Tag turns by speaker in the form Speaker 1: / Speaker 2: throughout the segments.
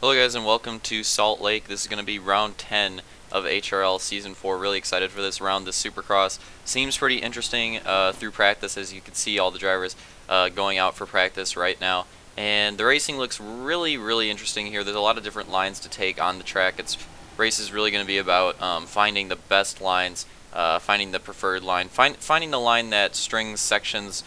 Speaker 1: Hello guys and welcome to Salt Lake. This is going to be round 10 of HRL Season 4. Really excited for this round. This Supercross seems pretty interesting through practice, as you can see all the drivers going out for practice right now. And the racing looks really interesting here. There's a lot of different lines to take on the track. Race is really going to be about finding the best lines, finding the preferred line, finding the line that strings sections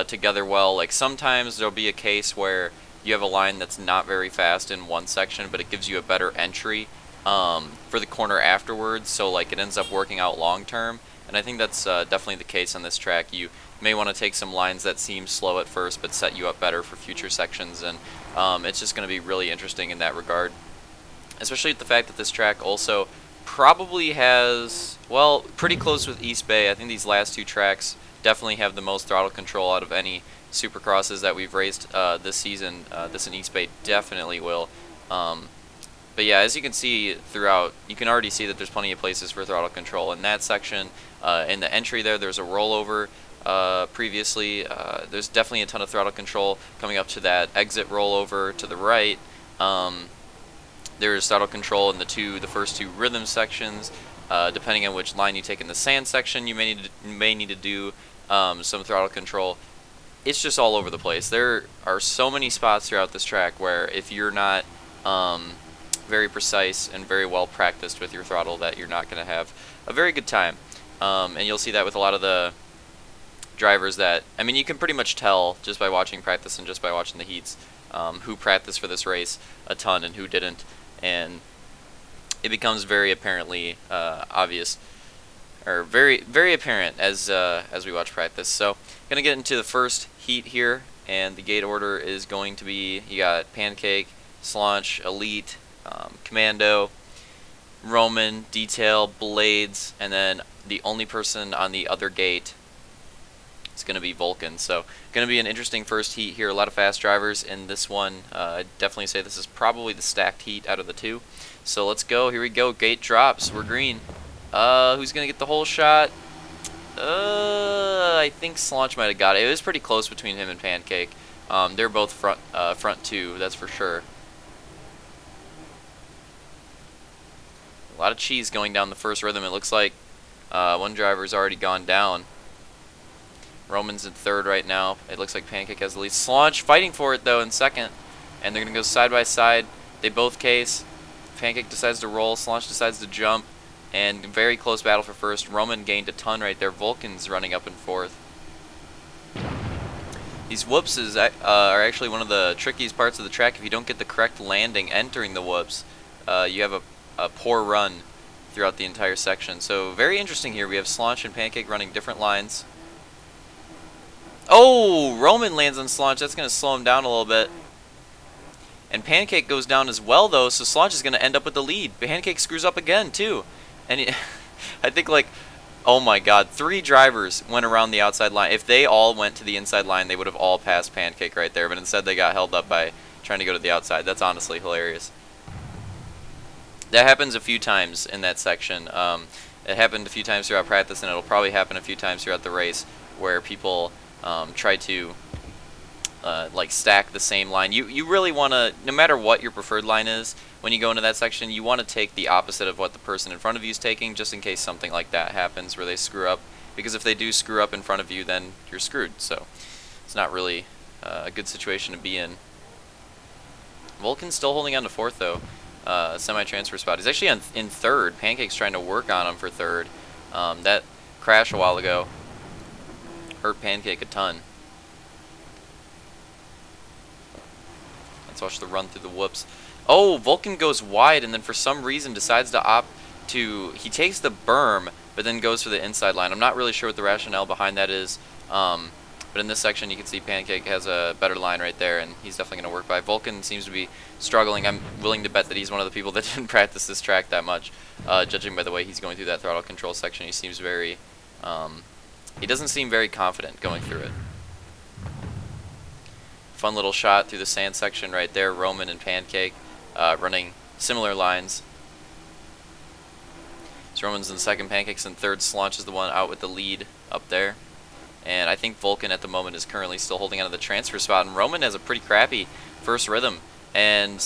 Speaker 1: together well. Like sometimes there'll be a case where you have a line that's not very fast in one section, but it gives you a better entry for the corner afterwards, so like it ends up working out long term. And I think that's definitely the case on this track. You may want to take some lines that seem slow at first, but set you up better for future sections, and it's just going to be really interesting in that regard. Especially with the fact that this track also probably has, well, pretty close with East Bay. I think these last two tracks definitely have the most throttle control out of any Supercrosses that we've raced this season. This in East Bay definitely will. But yeah, as you can see throughout, you can already see that there's plenty of places for throttle control. In that section, in the entry there's a rollover previously. There's definitely a ton of throttle control coming up to that exit rollover to the right. There's throttle control in the first two rhythm sections. Depending on which line you take in the sand section, you may need to do some throttle control. It's just all over the place. There are so many spots throughout this track where if you're not very precise and very well practiced with your throttle, that you're not going to have a very good time. And you'll see that with a lot of the drivers that, I mean, you can pretty much tell just by watching practice and just by watching the heats who practiced for this race a ton and who didn't. And it becomes very apparently obvious, or very apparent as we watch practice. So, gonna get into the first heat here, and the gate order is going to be: you got Pancake, Slaunch, Elite, Commando, Roman, Detail, Blades, and then the only person on the other gate is going to be Vulcan. So, going to be an interesting first heat here. A lot of fast drivers in this one. I'd definitely say this is probably the stacked heat out of the two. So let's go. Here we go. Gate drops. We're green. Who's going to get the whole shot? I think Slaunch might have got it. It was pretty close between him and Pancake. They're both front two, that's for sure. A lot of cheese going down the first rhythm. It looks like one driver's already gone down. Roman's in third right now. It looks like Pancake has the lead. Slaunch fighting for it, though, in second. And they're going to go side by side. They both case. Pancake decides to roll. Slaunch decides to jump. And very close battle for first. Roman gained a ton right there. Vulcan's running up in fourth. These whoops are actually one of the trickiest parts of the track. If you don't get the correct landing entering the whoops, you have a poor run throughout the entire section. So very interesting here. We have Slaunch and Pancake running different lines. Oh, Roman lands on Slaunch. That's going to slow him down a little bit. And Pancake goes down as well, though, so Slaunch is going to end up with the lead. Pancake screws up again, too. And I think, like, oh my god, 3 drivers went around the outside line. If they all went to the inside line, they would have all passed Pancake right there. But instead, they got held up by trying to go to the outside. That's honestly hilarious. That happens a few times in that section. It happened a few times throughout practice, and it'll probably happen a few times throughout the race where people try to like stack the same line. You really want to, no matter what your preferred line is, when you go into that section, you want to take the opposite of what the person in front of you is taking, just in case something like that happens where they screw up. Because if they do screw up in front of you, then you're screwed. So it's not really a good situation to be in. Vulcan's still holding on to fourth, though. Semi-transfer spot. He's actually in third. Pancake's trying to work on him for third. That crash a while ago hurt Pancake a ton. Let's watch the run through the whoops. Oh, Vulcan goes wide and then for some reason decides to opt to... He takes the berm, but then goes for the inside line. I'm not really sure what the rationale behind that is. But in this section, you can see Pancake has a better line right there, and he's definitely going to work by. Vulcan seems to be struggling. I'm willing to bet that he's one of the people that didn't practice this track that much, judging by the way he's going through that throttle control section. He seems very... he doesn't seem very confident going through it. Fun little shot through the sand section right there. Roman and Pancake running similar lines. So Roman's in second, Pancake's in third. Slaunch is the one out with the lead up there. And I think Vulcan at the moment is currently still holding on to the transfer spot. And Roman has a pretty crappy first rhythm. and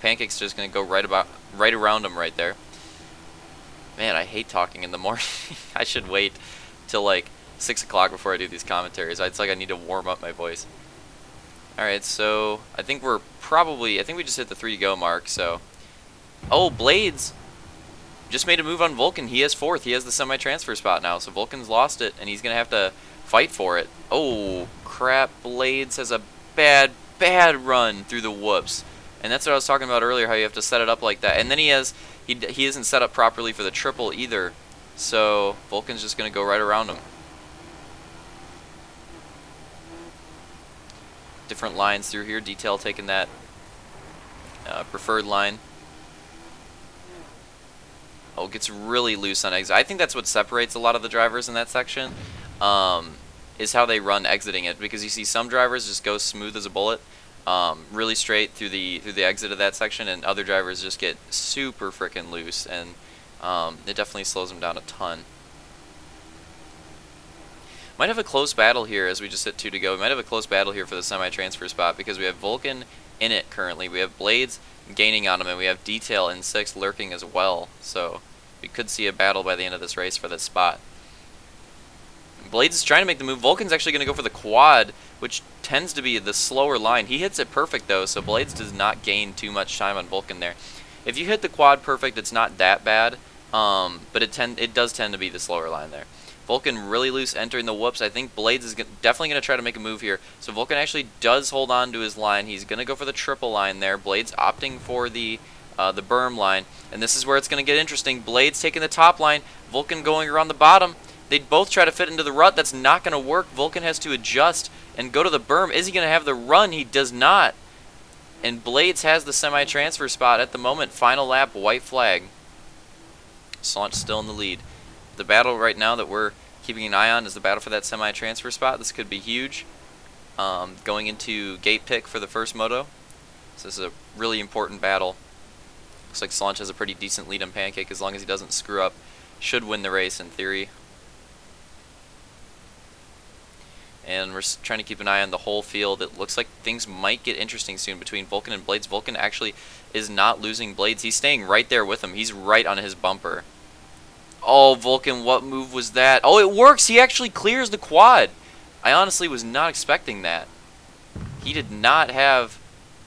Speaker 1: Pancake's just going to go right around him right there. Man, I hate talking in the morning. I should wait till like 6 o'clock before I do these commentaries. It's like I need to warm up my voice. Alright, so I think we just hit the 3 to go mark, so. Oh, Blades just made a move on Vulcan. He has 4th. He has the semi-transfer spot now, so Vulcan's lost it, and he's going to have to fight for it. Oh, crap. Blades has a bad run through the whoops. And that's what I was talking about earlier, how you have to set it up like that. And then he isn't set up properly for the triple either. So Vulcan's just going to go right around him. Different lines through here. Detail taking that preferred line. Oh, it gets really loose on exit. I think that's what separates a lot of the drivers in that section, is how they run exiting it. Because you see some drivers just go smooth as a bullet, really straight through the exit of that section, and other drivers just get super freaking loose, and it definitely slows them down a ton. Might have a close battle here as we just hit 2 to go. We might have a close battle here for the semi-transfer spot because we have Vulcan in it currently. We have Blades gaining on him, and we have Detail in 6th lurking as well. So we could see a battle by the end of this race for this spot. Blades is trying to make the move. Vulcan's actually going to go for the quad, which tends to be the slower line. He hits it perfect though, so Blades does not gain too much time on Vulcan there. If you hit the quad perfect, it's not that bad, but it does tend to be the slower line there. Vulcan really loose entering the whoops. I think Blades is definitely going to try to make a move here. So Vulcan actually does hold on to his line. He's going to go for the triple line there. Blades opting for the berm line. And this is where it's going to get interesting. Blades taking the top line. Vulcan going around the bottom. They both try to fit into the rut. That's not going to work. Vulcan has to adjust and go to the berm. Is he going to have the run? He does not. And Blades has the semi-transfer spot at the moment. Final lap, white flag. Slaunch still in the lead. The battle right now that we're keeping an eye on is the battle for that semi-transfer spot. This could be huge. Going into gate pick for the first moto. So this is a really important battle. Looks like Slaunch has a pretty decent lead on Pancake as long as he doesn't screw up. Should win the race in theory. And we're trying to keep an eye on the whole field. It looks like things might get interesting soon between Vulcan and Blades. Vulcan actually is not losing Blades. He's staying right there with him. He's right on his bumper. Oh, Vulcan, what move was that? Oh, it works! He actually clears the quad! I honestly was not expecting that. He did not have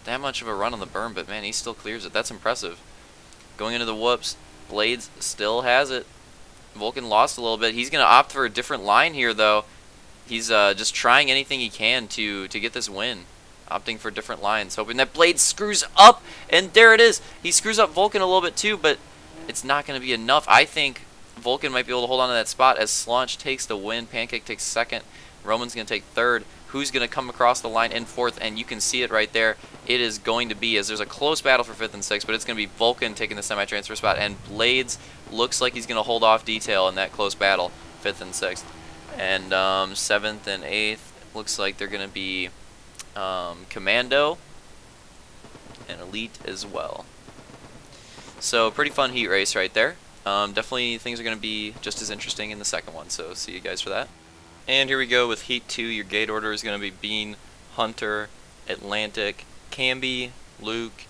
Speaker 1: that much of a run on the berm, but man, he still clears it. That's impressive. Going into the whoops, Blades still has it. Vulcan lost a little bit. He's going to opt for a different line here, though. He's just trying anything he can to get this win. Opting for different lines, hoping that Blades screws up, and there it is. He screws up Vulcan a little bit too, but it's not going to be enough. I think Vulcan might be able to hold on to that spot as Slaunch takes the win. Pancake takes 2nd. Roman's going to take 3rd. Who's going to come across the line in 4th? And you can see it right there. It is going to be, as there's a close battle for 5th and 6th, but it's going to be Vulcan taking the semi-transfer spot. And Blades looks like he's going to hold off Detail in that close battle, 5th and 6th. And 7th and 8th, looks like they're going to be Commando and Elite as well. So pretty fun heat race right there. Definitely things are going to be just as interesting in the second one, so see you guys for that. And here we go with Heat 2. Your gate order is going to be Bean, Hunter, Atlantic, Camby, Luke,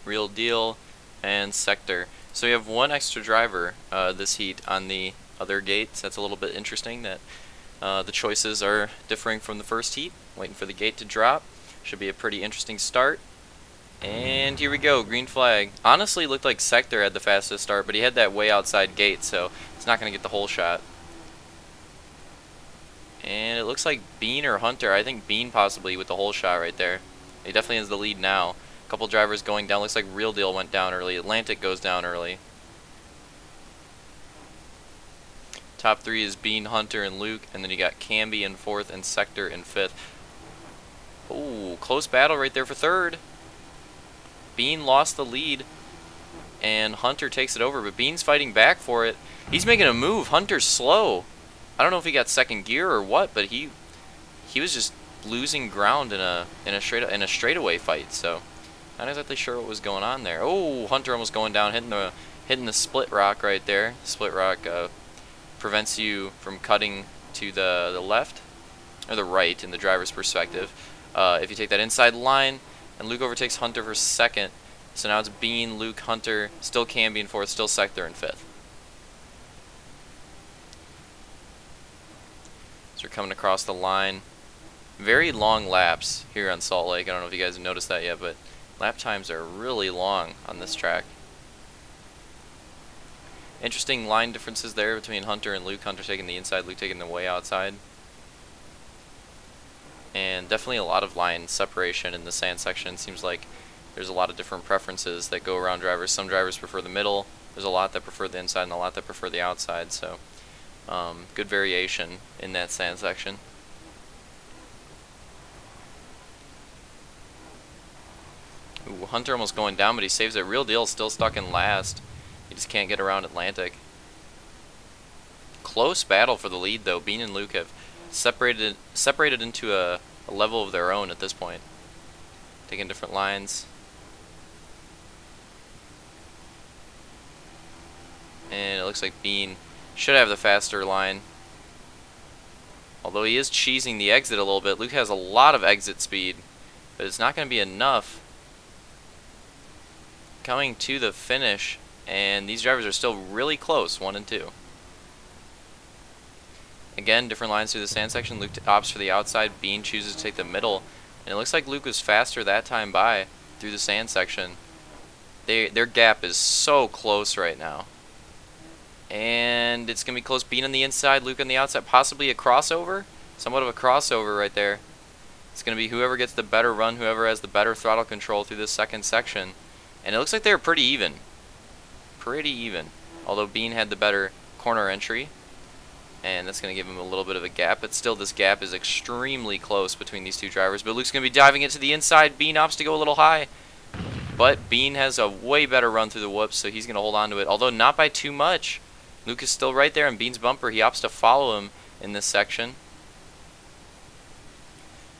Speaker 1: Real Deal, and Sector. So you have one extra driver this heat on the other gates. That's a little bit interesting that the choices are differing from the first heat. Waiting for the gate to drop. Should be a pretty interesting start. And here we go, green flag. Honestly, looked like Sector had the fastest start, but he had that way outside gate, so it's not going to get the whole shot. And it looks like Bean or Hunter. I think Bean possibly with the whole shot right there. He definitely has the lead now. A couple drivers going down. Looks like Real Deal went down early. Atlantic goes down early. Top 3 is Bean, Hunter, and Luke, and then you got Camby in 4th and Sector in 5th. Oh, close battle right there for 3rd. Bean lost the lead, and Hunter takes it over, but Bean's fighting back for it. He's making a move. Hunter's slow. I don't know if he got second gear or what, but he was just losing ground in a straightaway fight. So not exactly sure what was going on there. Oh, Hunter almost going down, hitting the split rock right there. Split rock prevents you from cutting to the left or the right in the driver's perspective. If you take that inside line. and Luke overtakes Hunter for second. So now it's Bean, Luke, Hunter, still Camby in fourth, still Sector in fifth. So we're coming across the line. Very long laps here on Salt Lake. I don't know if you guys have noticed that yet, but lap times are really long on this track. Interesting line differences there between Hunter and Luke. Hunter taking the inside, Luke taking the way outside. And definitely a lot of line separation in the sand section. Seems like there's a lot of different preferences that go around drivers. Some drivers prefer the middle. There's a lot that prefer the inside and a lot that prefer the outside. So good variation in that sand section. Ooh, Hunter almost going down, but he saves it. Real Deal still stuck in last. He just can't get around Atlantic. Close battle for the lead, though. Bean and Luke have separated into a level of their own at this point. Taking different lines. And it looks like Bean should have the faster line. Although he is cheesing the exit a little bit. Luke has a lot of exit speed, but it's not going to be enough. Coming to the finish, and these drivers are still really close, 1 and 2. Again, different lines through the sand section. Luke opts for the outside. Bean chooses to take the middle. And it looks like Luke was faster that time by through the sand section. Their gap is so close right now. And it's going to be close. Bean on the inside, Luke on the outside. Possibly a crossover. Somewhat of a crossover right there. It's going to be whoever gets the better run, whoever has the better throttle control through this second section. And it looks like they're pretty even. Pretty even. Although Bean had the better corner entry. And that's going to give him a little bit of a gap. But still, this gap is extremely close between these two drivers. But Luke's going to be diving into the inside. Bean opts to go a little high. But Bean has a way better run through the whoops, so he's going to hold on to it. Although not by too much. Luke is still right there in Bean's bumper. He opts to follow him in this section.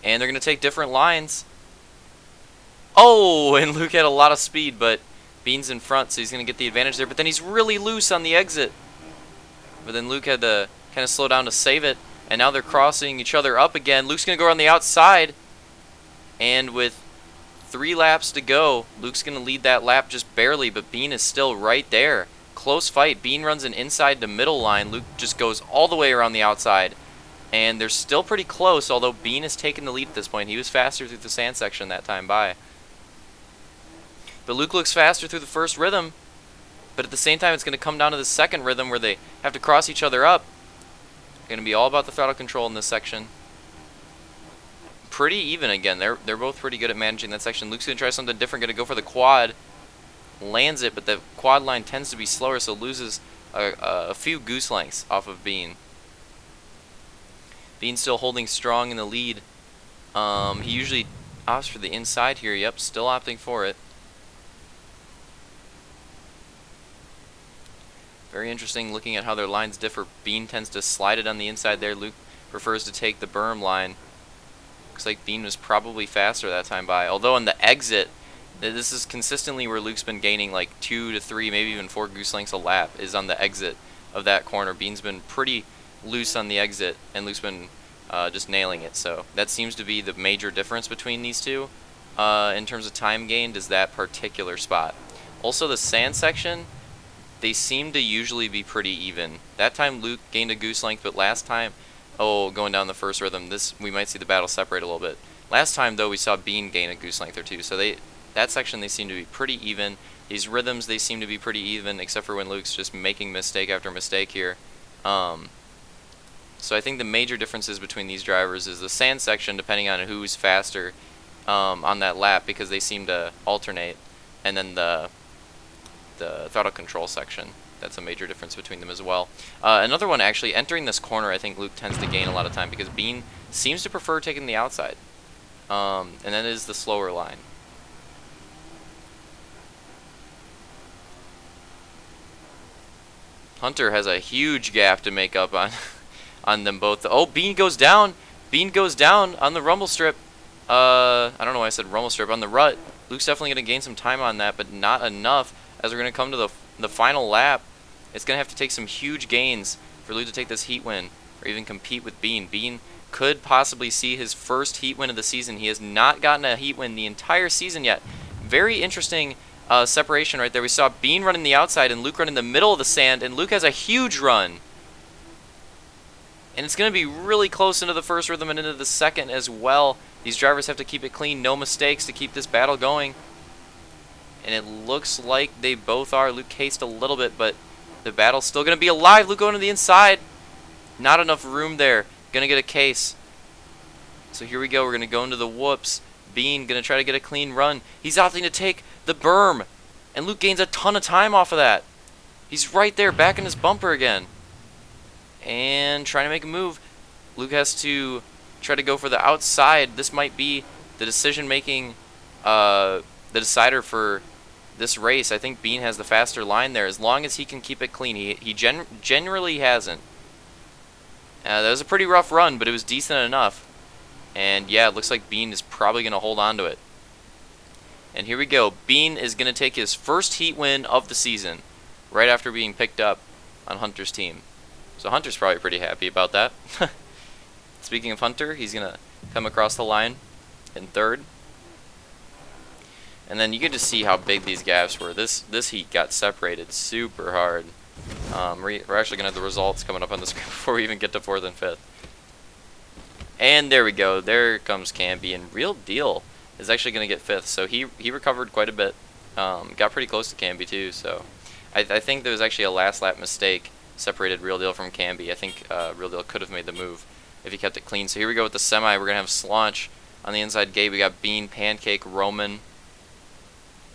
Speaker 1: And they're going to take different lines. Oh, and Luke had a lot of speed, but Bean's in front, so he's going to get the advantage there. But then he's really loose on the exit. But then Luke had to kind of slow down to save it. And now they're crossing each other up again. Luke's going to go around the outside. And with 3 laps to go, Luke's going to lead that lap just barely, but Bean is still right there. Close fight. Bean runs an inside to middle line. Luke just goes all the way around the outside. And they're still pretty close, although Bean has taken the lead at this point. He was faster through the sand section that time by. But Luke looks faster through the first rhythm. But at the same time, it's going to come down to the second rhythm where they have to cross each other up. Going to be all about the throttle control in this section. Pretty even again. They're both pretty good at managing that section. Luke's going to try something different. Going to go for the quad. Lands it, but the quad line tends to be slower, so loses a few goose lengths off of Bean. Bean still holding strong in the lead. He usually opts for the inside here. Yep, still opting for it. Very interesting looking at how their lines differ. Bean tends to slide it on the inside there. Luke prefers to take the berm line. Looks like Bean was probably faster that time by. Although on the exit, this is consistently where Luke's been gaining like 2 to 3, maybe even 4 goose lengths a lap, is on the exit of that corner. Bean's been pretty loose on the exit, and Luke's been just nailing it. So that seems to be the major difference between these two in terms of time gained, is that particular spot. Also the sand section, they seem to usually be pretty even. That time Luke gained a goose length, but last time, going down the first rhythm, we might see the battle separate a little bit. Last time though, we saw Bean gain a goose length or 2, so that section they seem to be pretty even. These rhythms they seem to be pretty even, except for when Luke's just making mistake after mistake here. So I think the major differences between these drivers is the sand section, depending on who's faster on that lap, because they seem to alternate, and then the throttle control section. That's a major difference between them as well. Another one, actually, entering this corner, I think Luke tends to gain a lot of time because Bean seems to prefer taking the outside. And that is the slower line. Hunter has a huge gap to make up on on them both. Oh, Bean goes down. Bean goes down on the rumble strip. I don't know why I said rumble strip. On the rut. Luke's definitely going to gain some time on that, but not enough, as we're going to come to the final lap. It's going to have to take some huge gains for Luke to take this heat win, or even compete with Bean. Bean could possibly see his first heat win of the season. He has not gotten a heat win the entire season yet. Very interesting separation right there. We saw Bean running the outside and Luke running the middle of the sand, and Luke has a huge run. And it's going to be really close into the first rhythm and into the second as well. These drivers have to keep it clean, no mistakes to keep this battle going. And it looks like they both are. Luke cased a little bit, but the battle's still going to be alive. Luke going to the inside. Not enough room there. Going to get a case. So here we go. We're going to go into the whoops. Bean going to try to get a clean run. He's opting to take the berm. And Luke gains a ton of time off of that. He's right there, back in his bumper again. And trying to make a move. Luke has to try to go for the outside. This might be the decision-making, the decider for this race. I think Bean has the faster line there, as long as he can keep it clean. He generally hasn't. That was a pretty rough run, but it was decent enough. And yeah, it looks like Bean is probably going to hold on to it. And here we go. Bean is going to take his first heat win of the season, right after being picked up on Hunter's team. So Hunter's probably pretty happy about that. Speaking of Hunter, he's going to come across the line in third. And then you get to see how big these gaps were. This heat got separated super hard. We're actually going to have the results coming up on the screen before we even get to 4th and 5th. And there we go. There comes Camby. And Real Deal is actually going to get 5th. So he recovered quite a bit. Got pretty close to Camby too. So I think there was actually a last lap mistake separated Real Deal from Camby. I think Real Deal could have made the move if he kept it clean. So here we go with the semi. We're going to have Slaunch on the inside gate. We got Bean, Pancake, Roman,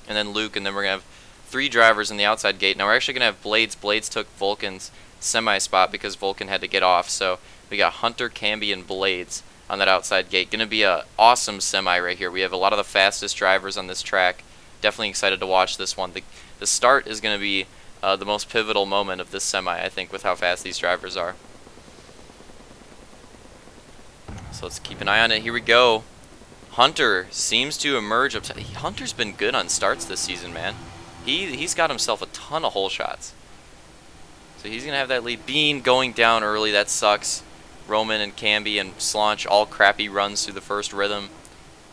Speaker 1: and then Luke. And then we're going to have 3 drivers in the outside gate. Now we're actually going to have Blades. Blades took Vulcan's semi spot because Vulcan had to get off. So we got Hunter, Camby, and Blades on that outside gate. Going to be a awesome semi right here. We have a lot of the fastest drivers on this track. Definitely excited to watch this one. The start is going to be the most pivotal moment of this semi, I think, with how fast these drivers are. So let's keep an eye on it. Here we go. Hunter seems to emerge up. Hunter's been good on starts this season, man. He's got himself a ton of hole shots. So he's going to have that lead. Bean going down early. That sucks. Roman and Camby and Slaunch, all crappy runs through the first rhythm.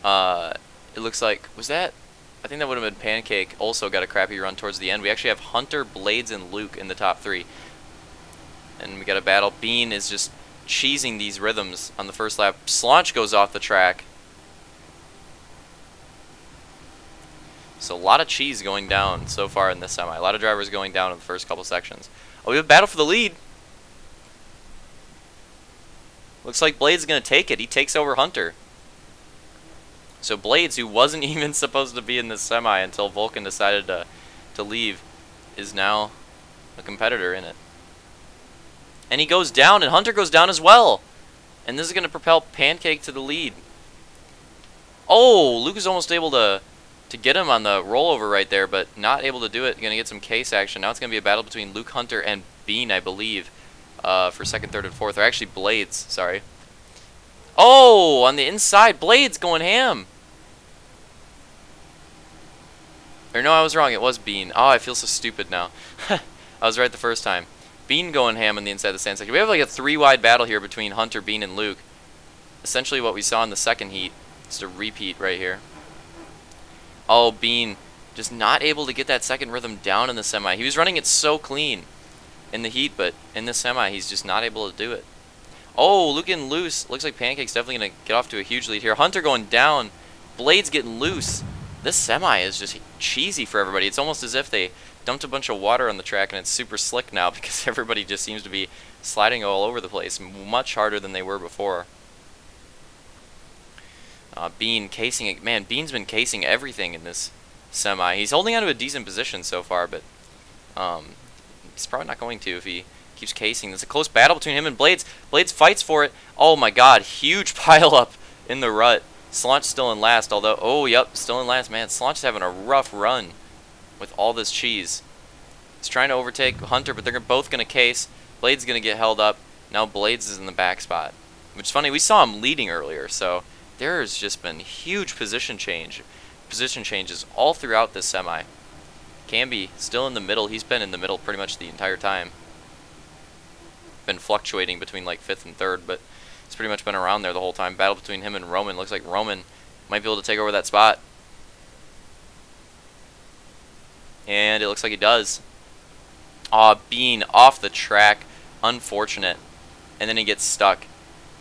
Speaker 1: It looks like, was that? I think that would have been Pancake. Also got a crappy run towards the end. We actually have Hunter, Blades, and Luke in the top 3. And we got a battle. Bean is just cheesing these rhythms on the first lap. Slaunch goes off the track. So a lot of cheese going down so far in this semi. A lot of drivers going down in the first couple sections. Oh, we have a battle for the lead. Looks like Blades is going to take it. He takes over Hunter. So Blades, who wasn't even supposed to be in this semi until Vulcan decided to leave, is now a competitor in it. And he goes down, and Hunter goes down as well. And this is going to propel Pancake to the lead. Oh, Luke is almost able to get him on the rollover right there, but not able to do it. Going to get some case action. Now it's going to be a battle between Luke, Hunter, and Bean, I believe, for 2nd, 3rd, and 4th. Or actually Blades, sorry. Oh, on the inside, Blades going ham. Or no, I was wrong. It was Bean. Oh, I feel so stupid now. I was right the first time. Bean going ham on the inside of the sand section. We have like a 3-wide battle here between Hunter, Bean, and Luke. Essentially what we saw in the second heat. Just a repeat right here. Oh, Bean just not able to get that second rhythm down in the semi. He was running it so clean in the heat, but in the semi, he's just not able to do it. Oh, Luke getting loose. Looks like Pancake's definitely going to get off to a huge lead here. Hunter going down. Blades getting loose. This semi is just cheesy for everybody. It's almost as if they dumped a bunch of water on the track and it's super slick now because everybody just seems to be sliding all over the place, much harder than they were before. Bean casing it. Man, Bean's been casing everything in this semi. He's holding on to a decent position so far, but he's probably not going to if he keeps casing. There's a close battle between him and Blades. Blades fights for it. Oh my god, huge pile up in the rut. Slaunch still in last, although, oh, yep, still in last. Man, Slaunch is having a rough run with all this cheese. He's trying to overtake Hunter, but they're both going to case. Blades going to get held up. Now Blades is in the back spot, which is funny. We saw him leading earlier, so there's just been huge position changes all throughout this semi. Camby still in the middle. He's been in the middle pretty much the entire time. Been fluctuating between like 5th and 3rd, but It's pretty much been around there the whole time. Battle between him and Roman. Looks like Roman might be able to take over that spot. And it looks like he does. Aw, Bean off the track. Unfortunate. And then he gets stuck.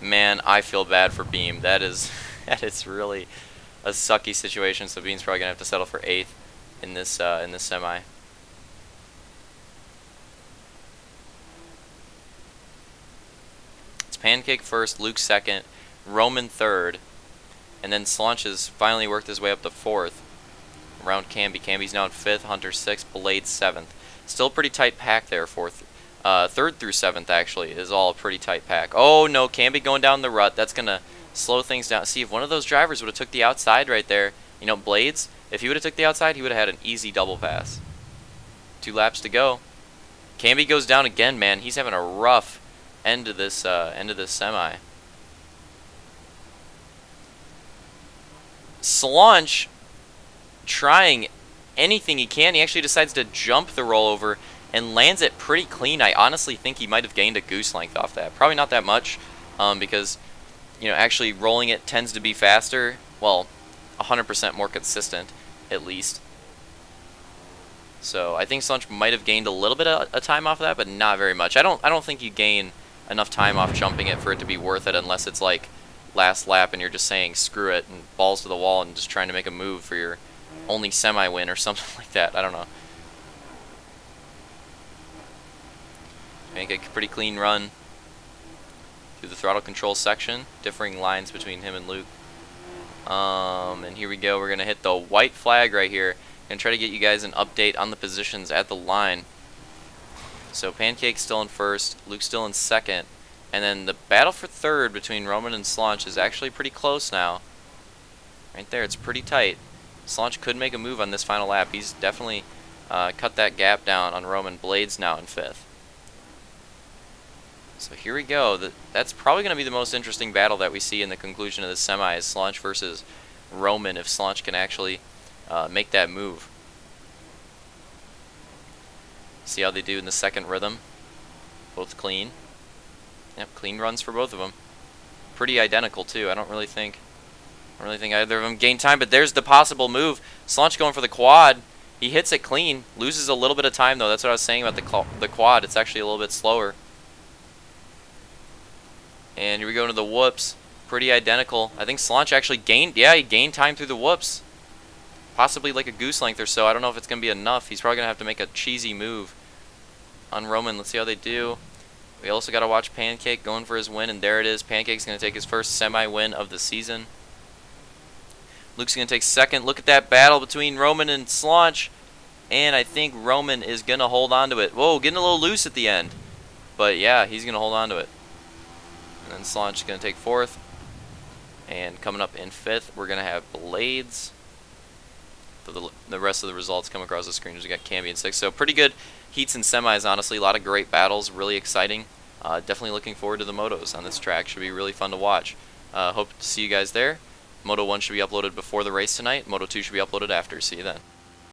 Speaker 1: Man, I feel bad for Beam. That is really a sucky situation. So Bean's probably gonna have to settle for 8th in this semi. It's Pancake first, Luke second, Roman third, and then Slunch has finally worked his way up to 4th. Around Camby. Camby's now in 5th, Hunter 6th, Blade 7th. Still a pretty tight pack there. 3rd through 7th actually is all a pretty tight pack. Oh no, Camby going down the rut. That's gonna slow things down. See, if one of those drivers would have took the outside right there, you know, Blades, if he would have took the outside, he would have had an easy double pass. 2 laps to go. Camby goes down again, man. He's having a rough end of this semi. Slunch trying anything he can. He actually decides to jump the rollover and lands it pretty clean. I honestly think he might have gained a goose length off that. Probably not that much, because, you know, actually rolling it tends to be faster. Well, 100% more consistent, at least. So I think Slunch might have gained a little bit of time off of that, but not very much. I don't think you gain enough time off jumping it for it to be worth it, unless it's like last lap and you're just saying screw it and balls to the wall and just trying to make a move for your only semi-win or something like that. I don't know. Make a pretty clean run through the throttle control section. Differing lines between him and Luke. And here we go. We're going to hit the white flag right here and try to get you guys an update on the positions at the line. So Pancake's still in 1st, Luke's still in 2nd, and then the battle for 3rd between Roman and Slunch is actually pretty close now. Right there, it's pretty tight. Slunch could make a move on this final lap. He's definitely cut that gap down on Roman. Blade's now in 5th. So here we go. That's probably going to be the most interesting battle that we see in the conclusion of this semi, is Slunch versus Roman, if Slunch can actually make that move. See how they do in the 2nd rhythm. Both clean. Yep, clean runs for both of them. Pretty identical too. I don't really think either of them gain time, but there's the possible move. Slunch going for the quad. He hits it clean. Loses a little bit of time though. That's what I was saying about the quad. It's actually a little bit slower. And here we go into the whoops. Pretty identical. I think Slunch actually gained, yeah, he gained time through the whoops. Possibly like a goose length or so. I don't know if it's going to be enough. He's probably going to have to make a cheesy move on Roman. Let's see how they do. We also got to watch Pancake going for his win, and there it is. Pancake's going to take his first semi-win of the season. Luke's going to take 2nd. Look at that battle between Roman and Slunch. And I think Roman is going to hold on to it. Whoa, getting a little loose at the end. But yeah, he's going to hold on to it. And then Slunch is going to take 4th. And coming up in 5th, we're going to have Blades. The rest of the results come across the screen. We got Camby in 6th. So pretty good heats and semis, honestly. A lot of great battles. Really exciting. Definitely looking forward to the motos on this track. Should be really fun to watch. Hope to see you guys there. Moto 1 should be uploaded before the race tonight. Moto 2 should be uploaded after. See you then.